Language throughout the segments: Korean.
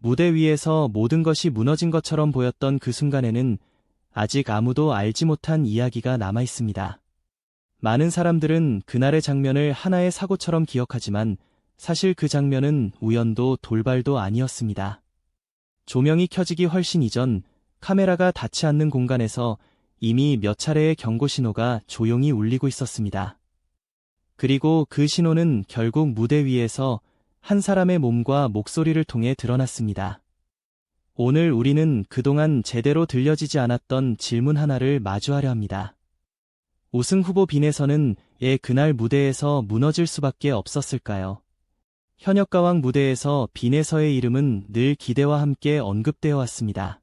무대 위에서 모든 것이 무너진 것처럼 보였던 그 순간에는 아직 아무도 알지 못한 이야기가 남아 있습니다. 많은 사람들은 그날의 장면을 하나의 사고처럼 기억하지만 사실 그 장면은 우연도 돌발도 아니었습니다. 조명이 켜지기 훨씬 이전 카메라가 닿지 않는 공간에서 이미 몇 차례의 경고 신호가 조용히 울리고 있었습니다. 그리고 그 신호는 결국 무대 위에서 한 사람의 몸과 목소리를 통해 드러났습니다. 오늘 우리는 그동안 제대로 들려지지 않았던 질문 하나를 마주하려 합니다. 우승 후보 빈에서는 왜 그날 무대에서 무너질 수밖에 없었을까요? 현역가왕 무대에서 빈에서의 이름은 늘 기대와 함께 언급되어 왔습니다.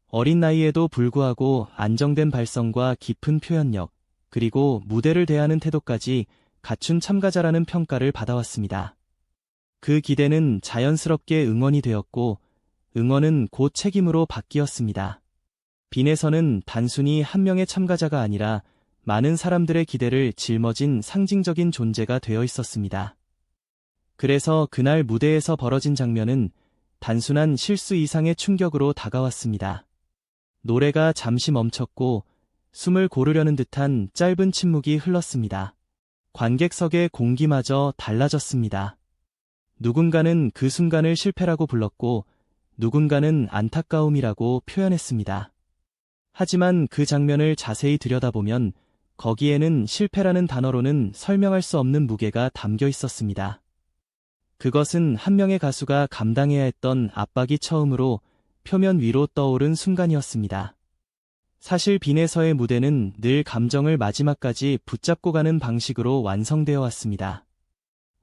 어린 나이에도 불구하고 안정된 발성과 깊은 표현력, 그리고 무대를 대하는 태도까지 갖춘 참가자라는 평가를 받아왔습니다. 그 기대는 자연스럽게 응원이 되었고, 응원은 곧 책임으로 바뀌었습니다. 빈에서는 단순히 한 명의 참가자가 아니라 많은 사람들의 기대를 짊어진 상징적인 존재가 되어 있었습니다. 그래서 그날 무대에서 벌어진 장면은 단순한 실수 이상의 충격으로 다가왔습니다. 노래가 잠시 멈췄고 숨을 고르려는 듯한 짧은 침묵이 흘렀습니다. 관객석의 공기마저 달라졌습니다. 누군가는 그 순간을 실패라고 불렀고 누군가는 안타까움이라고 표현했습니다. 하지만 그 장면을 자세히 들여다보면 거기에는 실패라는 단어로는 설명할 수 없는 무게가 담겨 있었습니다. 그것은 한 명의 가수가 감당해야 했던 압박이 처음으로 표면 위로 떠오른 순간이었습니다. 사실 빈에서의 무대는 늘 감정을 마지막까지 붙잡고 가는 방식으로 완성되어 왔습니다.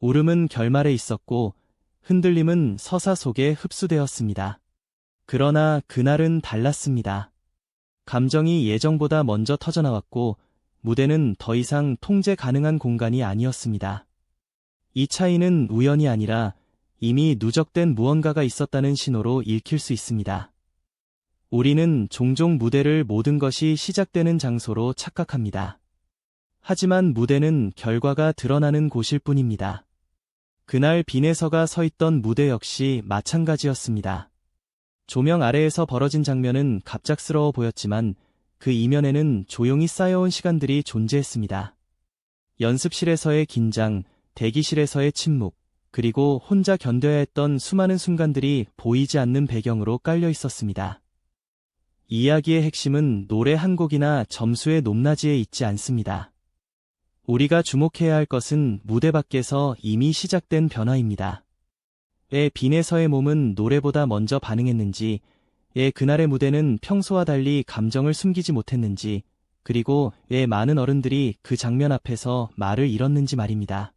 울음은 결말에 있었고 흔들림은 서사 속에 흡수되었습니다. 그러나 그날은 달랐습니다. 감정이 예정보다 먼저 터져나왔고 무대는 더 이상 통제 가능한 공간이 아니었습니다. 이 차이는 우연이 아니라 이미 누적된 무언가가 있었다는 신호로 읽힐 수 있습니다. 우리는 종종 무대를 모든 것이 시작되는 장소로 착각합니다. 하지만 무대는 결과가 드러나는 곳일 뿐입니다. 그날 빈에서가 서 있던 무대 역시 마찬가지였습니다. 조명 아래에서 벌어진 장면은 갑작스러워 보였지만 그 이면에는 조용히 쌓여온 시간들이 존재했습니다. 연습실에서의 긴장, 대기실에서의 침묵, 그리고 혼자 견뎌야 했던 수많은 순간들이 보이지 않는 배경으로 깔려 있었습니다. 이야기의 핵심은 노래 한 곡이나 점수의 높낮이에 있지 않습니다. 우리가 주목해야 할 것은 무대 밖에서 이미 시작된 변화입니다. 왜 빈에서의 몸은 노래보다 먼저 반응했는지, 왜 그날의 무대는 평소와 달리 감정을 숨기지 못했는지, 그리고 왜 많은 어른들이 그 장면 앞에서 말을 잃었는지 말입니다.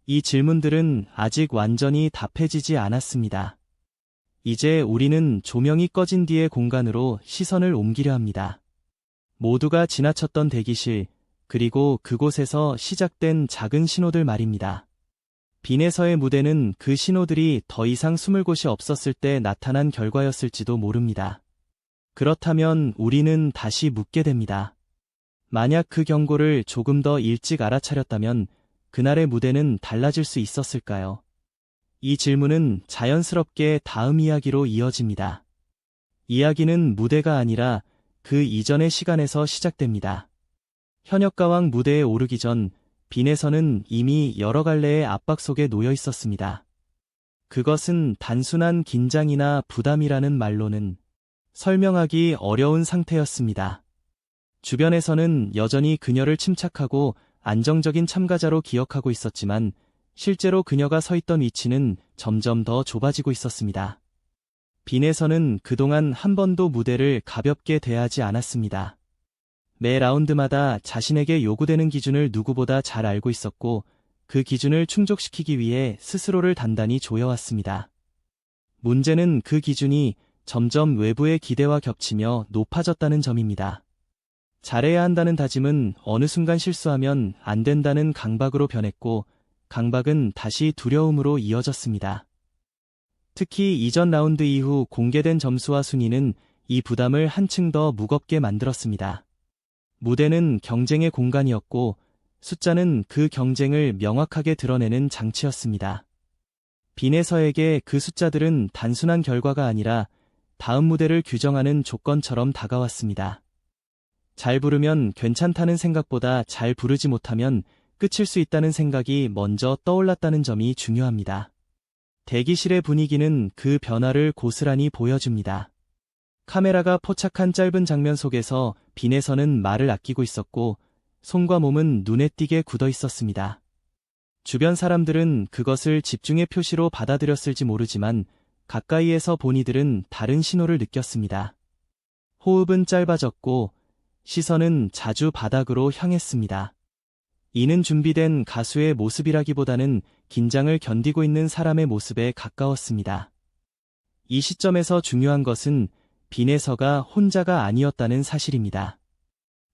이 질문들은 아직 완전히 답해지지 않았습니다. 이제 우리는 조명이 꺼진 뒤의 공간으로 시선을 옮기려 합니다. 모두가 지나쳤던 대기실, 그리고 그곳에서 시작된 작은 신호들 말입니다. 빈에서의 무대는 그 신호들이 더 이상 숨을 곳이 없었을 때 나타난 결과였을지도 모릅니다. 그렇다면 우리는 다시 묻게 됩니다. 만약 그 경고를 조금 더 일찍 알아차렸다면 그날의 무대는 달라질 수 있었을까요? 이 질문은 자연스럽게 다음 이야기로 이어집니다. 이야기는 무대가 아니라 그 이전의 시간에서 시작됩니다. 현역가왕 무대에 오르기 전 빈에서는 이미 여러 갈래의 압박 속에 놓여 있었습니다. 그것은 단순한 긴장이나 부담이라는 말로는 설명하기 어려운 상태였습니다. 주변에서는 여전히 그녀를 침착하고 안정적인 참가자로 기억하고 있었지만 실제로 그녀가 서 있던 위치는 점점 더 좁아지고 있었습니다. 빈에서는 그동안 한 번도 무대를 가볍게 대하지 않았습니다. 매 라운드마다 자신에게 요구되는 기준을 누구보다 잘 알고 있었고 그 기준을 충족시키기 위해 스스로를 단단히 조여왔습니다. 문제는 그 기준이 점점 외부의 기대와 겹치며 높아졌다는 점입니다. 잘해야 한다는 다짐은 어느 순간 실수하면 안 된다는 강박으로 변했고 강박은 다시 두려움으로 이어졌습니다. 특히 이전 라운드 이후 공개된 점수와 순위는 이 부담을 한층 더 무겁게 만들었습니다. 무대는 경쟁의 공간이었고 숫자는 그 경쟁을 명확하게 드러내는 장치였습니다. 빈에서에게 그 숫자들은 단순한 결과가 아니라 다음 무대를 규정하는 조건처럼 다가왔습니다. 잘 부르면 괜찮다는 생각보다 잘 부르지 못하면 끝일 수 있다는 생각이 먼저 떠올랐다는 점이 중요합니다. 대기실의 분위기는 그 변화를 고스란히 보여줍니다. 카메라가 포착한 짧은 장면 속에서 빈에서는 말을 아끼고 있었고 손과 몸은 눈에 띄게 굳어 있었습니다. 주변 사람들은 그것을 집중의 표시로 받아들였을지 모르지만 가까이에서 본 이들은 다른 신호를 느꼈습니다. 호흡은 짧아졌고 시선은 자주 바닥으로 향했습니다. 이는 준비된 가수의 모습이라기보다는 긴장을 견디고 있는 사람의 모습에 가까웠습니다. 이 시점에서 중요한 것은 빈에서가 혼자가 아니었다는 사실입니다.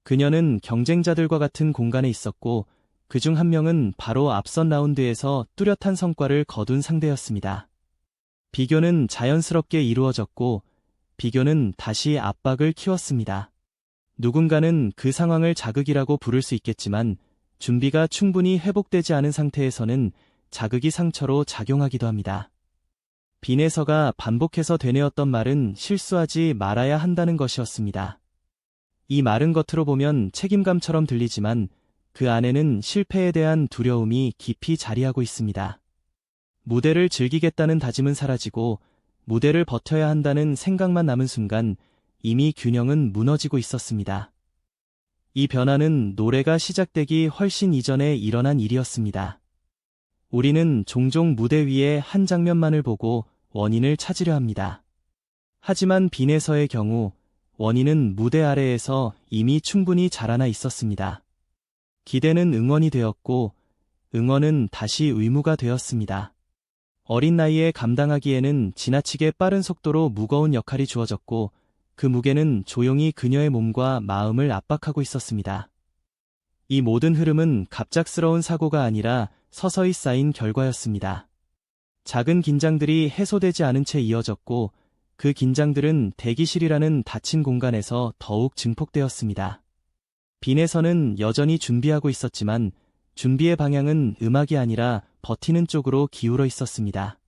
그녀는 경쟁자들과 같은 공간에 있었고 그중 한 명은 바로 앞선 라운드에서 뚜렷한 성과를 거둔 상대였습니다. 비교는 자연스럽게 이루어졌고 비교는 다시 압박을 키웠습니다. 누군가는 그 상황을 자극이라고 부를 수 있겠지만 준비가 충분히 회복되지 않은 상태에서는 자극이 상처로 작용하기도 합니다. 빈에서가 반복해서 되뇌었던 말은 실수하지 말아야 한다는 것이었습니다. 이 말은 겉으로 보면 책임감처럼 들리지만 그 안에는 실패에 대한 두려움이 깊이 자리하고 있습니다. 무대를 즐기겠다는 다짐은 사라지고 무대를 버텨야 한다는 생각만 남은 순간 이미 균형은 무너지고 있었습니다. 이 변화는 노래가 시작되기 훨씬 이전에 일어난 일이었습니다. 우리는 종종 무대 위의 한 장면만을 보고 원인을 찾으려 합니다. 하지만 빈에서의 경우 원인은 무대 아래에서 이미 충분히 자라나 있었습니다. 기대는 응원이 되었고 응원은 다시 의무가 되었습니다. 어린 나이에 감당하기에는 지나치게 빠른 속도로 무거운 역할이 주어졌고 그 무게는 조용히 그녀의 몸과 마음을 압박하고 있었습니다. 이 모든 흐름은 갑작스러운 사고가 아니라 서서히 쌓인 결과였습니다. 작은 긴장들이 해소되지 않은 채 이어졌고 그 긴장들은 대기실이라는 닫힌 공간에서 더욱 증폭되었습니다. 빈에서는 여전히 준비하고 있었지만 준비의 방향은 음악이 아니라 버티는 쪽으로 기울어 있었습니다.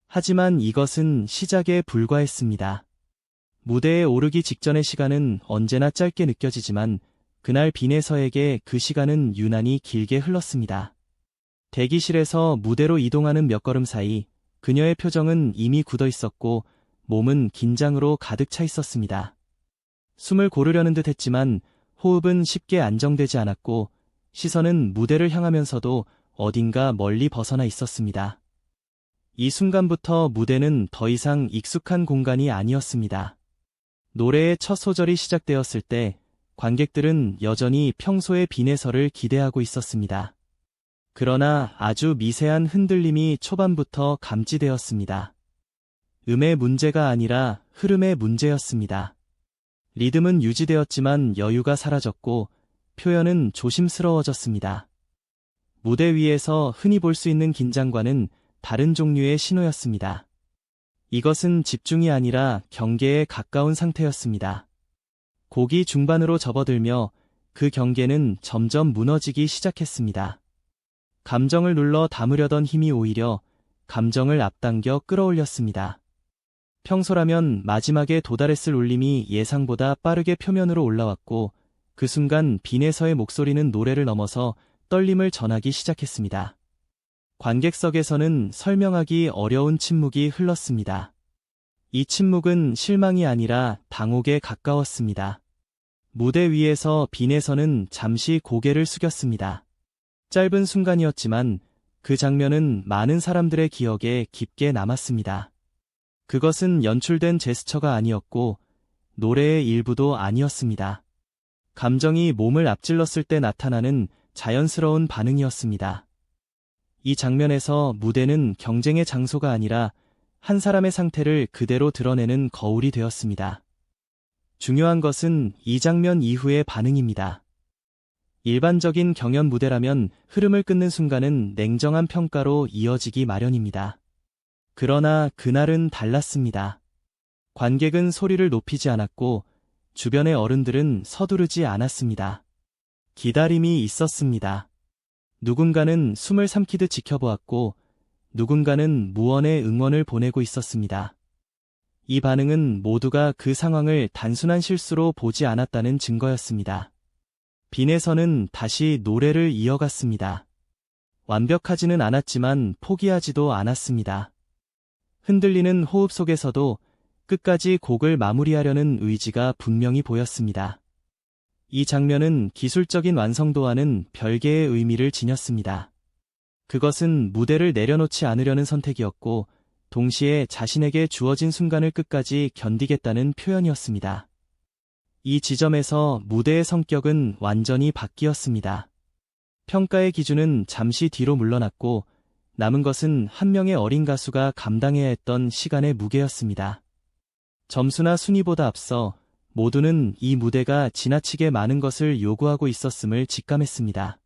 하지만 이것은 시작에 불과했습니다. 무대에 오르기 직전의 시간은 언제나 짧게 느껴지지만 그날 빈에서에게 그 시간은 유난히 길게 흘렀습니다. 대기실에서 무대로 이동하는 몇 걸음 사이 그녀의 표정은 이미 굳어 있었고 몸은 긴장으로 가득 차 있었습니다. 숨을 고르려는 듯 했지만 호흡은 쉽게 안정되지 않았고 시선은 무대를 향하면서도 어딘가 멀리 벗어나 있었습니다. 이 순간부터 무대는 더 이상 익숙한 공간이 아니었습니다. 노래의 첫 소절이 시작되었을 때 관객들은 여전히 평소의 빈에서를 기대하고 있었습니다. 그러나 아주 미세한 흔들림이 초반부터 감지되었습니다. 음의 문제가 아니라 흐름의 문제였습니다. 리듬은 유지되었지만 여유가 사라졌고 표현은 조심스러워졌습니다. 무대 위에서 흔히 볼 수 있는 긴장과는 다른 종류의 신호였습니다. 이것은 집중이 아니라 경계에 가까운 상태였습니다. 곡이 중반으로 접어들며 그 경계는 점점 무너지기 시작했습니다. 감정을 눌러 담으려던 힘이 오히려 감정을 앞당겨 끌어올렸습니다. 평소라면 마지막에 도달했을 울림이 예상보다 빠르게 표면으로 올라왔고 그 순간 빈에서의 목소리는 노래를 넘어서 떨림을 전하기 시작했습니다. 관객석에서는 설명하기 어려운 침묵이 흘렀습니다. 이 침묵은 실망이 아니라 당혹에 가까웠습니다. 무대 위에서 빈에서는 잠시 고개를 숙였습니다. 짧은 순간이었지만 그 장면은 많은 사람들의 기억에 깊게 남았습니다. 그것은 연출된 제스처가 아니었고 노래의 일부도 아니었습니다. 감정이 몸을 앞질렀을 때 나타나는 자연스러운 반응이었습니다. 이 장면에서 무대는 경쟁의 장소가 아니라 한 사람의 상태를 그대로 드러내는 거울이 되었습니다. 중요한 것은 이 장면 이후의 반응입니다. 일반적인 경연 무대라면 흐름을 끊는 순간은 냉정한 평가로 이어지기 마련입니다. 그러나 그날은 달랐습니다. 관객은 소리를 높이지 않았고 주변의 어른들은 서두르지 않았습니다. 기다림이 있었습니다. 누군가는 숨을 삼키듯 지켜보았고 누군가는 무언의 응원을 보내고 있었습니다. 이 반응은 모두가 그 상황을 단순한 실수로 보지 않았다는 증거였습니다. 빈에서는 다시 노래를 이어갔습니다. 완벽하지는 않았지만 포기하지도 않았습니다. 흔들리는 호흡 속에서도 끝까지 곡을 마무리하려는 의지가 분명히 보였습니다. 이 장면은 기술적인 완성도와는 별개의 의미를 지녔습니다. 그것은 무대를 내려놓지 않으려는 선택이었고, 동시에 자신에게 주어진 순간을 끝까지 견디겠다는 표현이었습니다. 이 지점에서 무대의 성격은 완전히 바뀌었습니다. 평가의 기준은 잠시 뒤로 물러났고, 남은 것은 한 명의 어린 가수가 감당해야 했던 시간의 무게였습니다. 점수나 순위보다 앞서 모두는 이 무대가 지나치게 많은 것을 요구하고 있었음을 직감했습니다.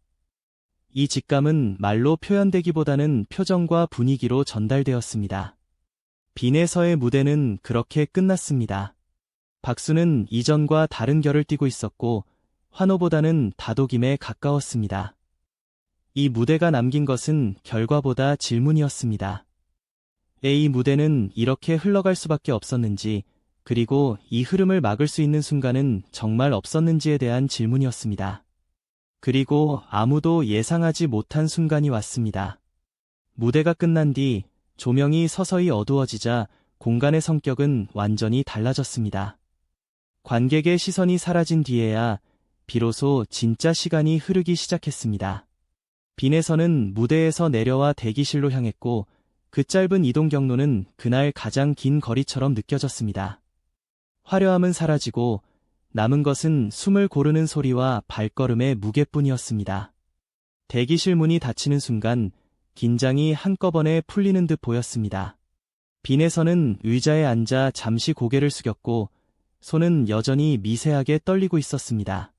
이 직감은 말로 표현되기보다는 표정과 분위기로 전달되었습니다. 빈에서의 무대는 그렇게 끝났습니다. 박수는 이전과 다른 결을 띠고 있었고, 환호보다는 다독임에 가까웠습니다. 이 무대가 남긴 것은 결과보다 질문이었습니다. 이 무대는 이렇게 흘러갈 수밖에 없었는지, 그리고 이 흐름을 막을 수 있는 순간은 정말 없었는지에 대한 질문이었습니다. 그리고 아무도 예상하지 못한 순간이 왔습니다. 무대가 끝난 뒤 조명이 서서히 어두워지자 공간의 성격은 완전히 달라졌습니다. 관객의 시선이 사라진 뒤에야 비로소 진짜 시간이 흐르기 시작했습니다. 빈에서는 무대에서 내려와 대기실로 향했고, 그 짧은 이동 경로는 그날 가장 긴 거리처럼 느껴졌습니다. 화려함은 사라지고 남은 것은 숨을 고르는 소리와 발걸음의 무게뿐이었습니다. 대기실 문이 닫히는 순간 긴장이 한꺼번에 풀리는 듯 보였습니다. 빈에서는 의자에 앉아 잠시 고개를 숙였고, 손은 여전히 미세하게 떨리고 있었습니다.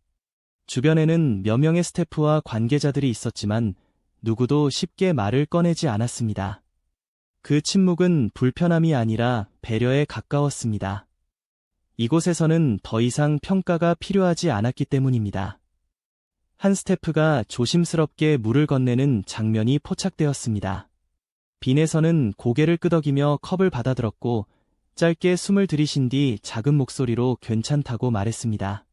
주변에는 몇 명의 스태프와 관계자들이 있었지만 누구도 쉽게 말을 꺼내지 않았습니다. 그 침묵은 불편함이 아니라 배려에 가까웠습니다. 이곳에서는 더 이상 평가가 필요하지 않았기 때문입니다. 한 스태프가 조심스럽게 물을 건네는 장면이 포착되었습니다. 빈에서는 고개를 끄덕이며 컵을 받아들었고, 짧게 숨을 들이신 뒤 작은 목소리로 괜찮다고 말했습니다.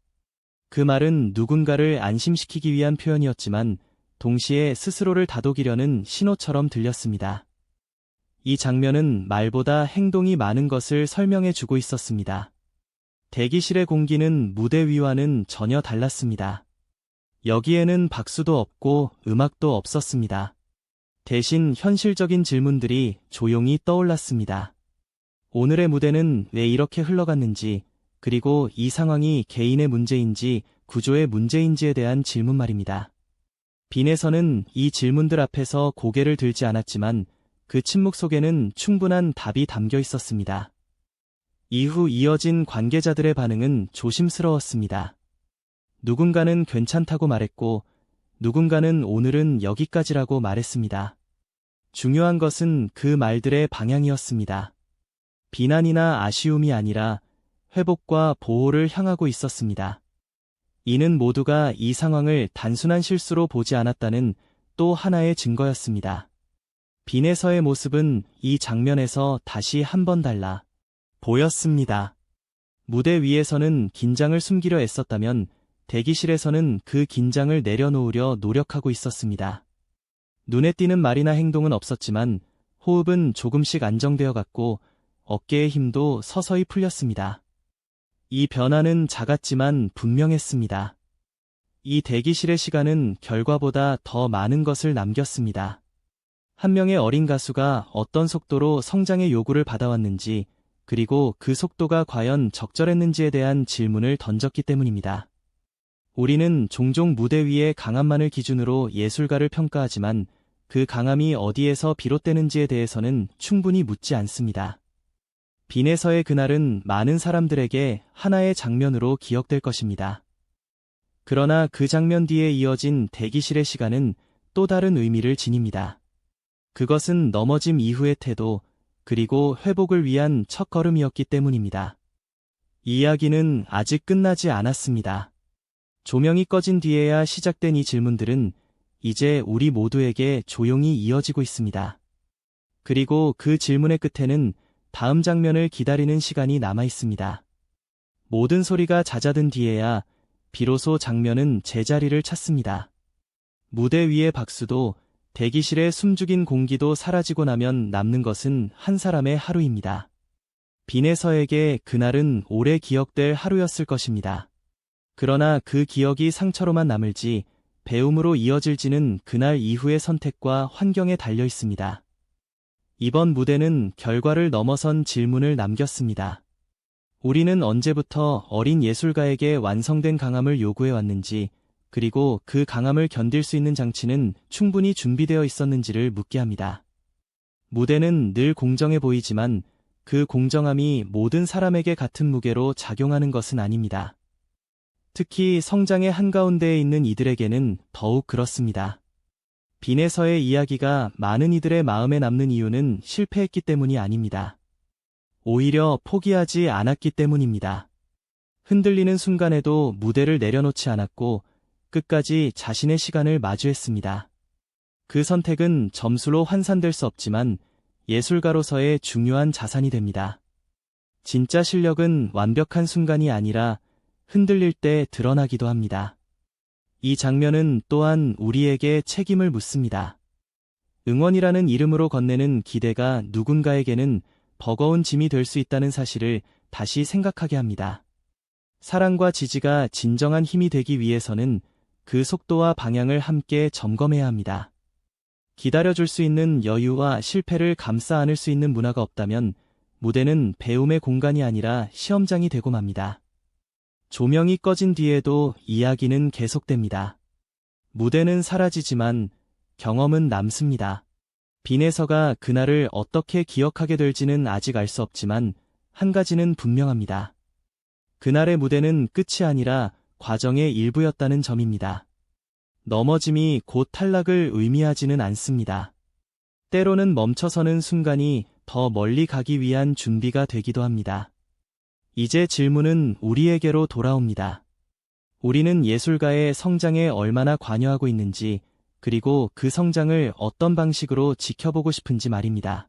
그 말은 누군가를 안심시키기 위한 표현이었지만 동시에 스스로를 다독이려는 신호처럼 들렸습니다. 이 장면은 말보다 행동이 많은 것을 설명해 주고 있었습니다. 대기실의 공기는 무대 위와는 전혀 달랐습니다. 여기에는 박수도 없고 음악도 없었습니다. 대신 현실적인 질문들이 조용히 떠올랐습니다. 오늘의 무대는 왜 이렇게 흘러갔는지, 그리고 이 상황이 개인의 문제인지 구조의 문제인지에 대한 질문 말입니다. 빈에서는 이 질문들 앞에서 고개를 들지 않았지만 그 침묵 속에는 충분한 답이 담겨 있었습니다. 이후 이어진 관계자들의 반응은 조심스러웠습니다. 누군가는 괜찮다고 말했고, 누군가는 오늘은 여기까지라고 말했습니다. 중요한 것은 그 말들의 방향이었습니다. 비난이나 아쉬움이 아니라 회복과 보호를 향하고 있었습니다. 이는 모두가 이 상황을 단순한 실수로 보지 않았다는 또 하나의 증거였습니다. 빈에서의 모습은 이 장면에서 다시 한 번 달라 보였습니다. 무대 위에서는 긴장을 숨기려 애썼다면 대기실에서는 그 긴장을 내려놓으려 노력하고 있었습니다. 눈에 띄는 말이나 행동은 없었지만 호흡은 조금씩 안정되어 갔고 어깨의 힘도 서서히 풀렸습니다. 이 변화는 작았지만 분명했습니다. 이 대기실의 시간은 결과보다 더 많은 것을 남겼습니다. 한 명의 어린 가수가 어떤 속도로 성장의 요구를 받아왔는지, 그리고 그 속도가 과연 적절했는지에 대한 질문을 던졌기 때문입니다. 우리는 종종 무대 위의 강함만을 기준으로 예술가를 평가하지만 그 강함이 어디에서 비롯되는지에 대해서는 충분히 묻지 않습니다. 빈에서의 그날은 많은 사람들에게 하나의 장면으로 기억될 것입니다. 그러나 그 장면 뒤에 이어진 대기실의 시간은 또 다른 의미를 지닙니다. 그것은 넘어짐 이후의 태도, 그리고 회복을 위한 첫걸음이었기 때문입니다. 이 이야기는 아직 끝나지 않았습니다. 조명이 꺼진 뒤에야 시작된 이 질문들은 이제 우리 모두에게 조용히 이어지고 있습니다. 그리고 그 질문의 끝에는 다음 장면을 기다리는 시간이 남아 있습니다. 모든 소리가 잦아든 뒤에야 비로소 장면은 제자리를 찾습니다. 무대 위의 박수도 대기실의 숨죽인 공기도 사라지고 나면 남는 것은 한 사람의 하루입니다. 빈에서에게 그날은 오래 기억될 하루였을 것입니다. 그러나 그 기억이 상처로만 남을지 배움으로 이어질지는 그날 이후의 선택과 환경에 달려 있습니다. 이번 무대는 결과를 넘어선 질문을 남겼습니다. 우리는 언제부터 어린 예술가에게 완성된 강함을 요구해 왔는지, 그리고 그 강함을 견딜 수 있는 장치는 충분히 준비되어 있었는지를 묻게 합니다. 무대는 늘 공정해 보이지만 그 공정함이 모든 사람에게 같은 무게로 작용하는 것은 아닙니다. 특히 성장의 한가운데에 있는 이들에게는 더욱 그렇습니다. 빈에서의 이야기가 많은 이들의 마음에 남는 이유는 실패했기 때문이 아닙니다. 오히려 포기하지 않았기 때문입니다. 흔들리는 순간에도 무대를 내려놓지 않았고 끝까지 자신의 시간을 마주했습니다. 그 선택은 점수로 환산될 수 없지만 예술가로서의 중요한 자산이 됩니다. 진짜 실력은 완벽한 순간이 아니라 흔들릴 때 드러나기도 합니다. 이 장면은 또한 우리에게 책임을 묻습니다. 응원이라는 이름으로 건네는 기대가 누군가에게는 버거운 짐이 될 수 있다는 사실을 다시 생각하게 합니다. 사랑과 지지가 진정한 힘이 되기 위해서는 그 속도와 방향을 함께 점검해야 합니다. 기다려줄 수 있는 여유와 실패를 감싸 안을 수 있는 문화가 없다면 무대는 배움의 공간이 아니라 시험장이 되고 맙니다. 조명이 꺼진 뒤에도 이야기는 계속됩니다. 무대는 사라지지만 경험은 남습니다. 빈에서가 그날을 어떻게 기억하게 될지는 아직 알 수 없지만 한 가지는 분명합니다. 그날의 무대는 끝이 아니라 과정의 일부였다는 점입니다. 넘어짐이 곧 탈락을 의미하지는 않습니다. 때로는 멈춰서는 순간이 더 멀리 가기 위한 준비가 되기도 합니다. 이제 질문은 우리에게로 돌아옵니다. 우리는 예술가의 성장에 얼마나 관여하고 있는지, 그리고 그 성장을 어떤 방식으로 지켜보고 싶은지 말입니다.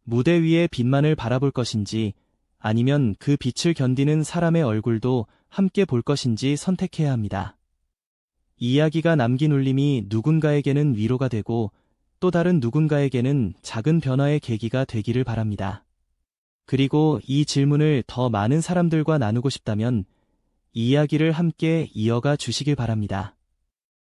무대 위의 빛만을 바라볼 것인지, 아니면 그 빛을 견디는 사람의 얼굴도 함께 볼 것인지 선택해야 합니다. 이야기가 남긴 울림이 누군가에게는 위로가 되고 또 다른 누군가에게는 작은 변화의 계기가 되기를 바랍니다. 그리고 이 질문을 더 많은 사람들과 나누고 싶다면 이 이야기를 함께 이어가 주시길 바랍니다.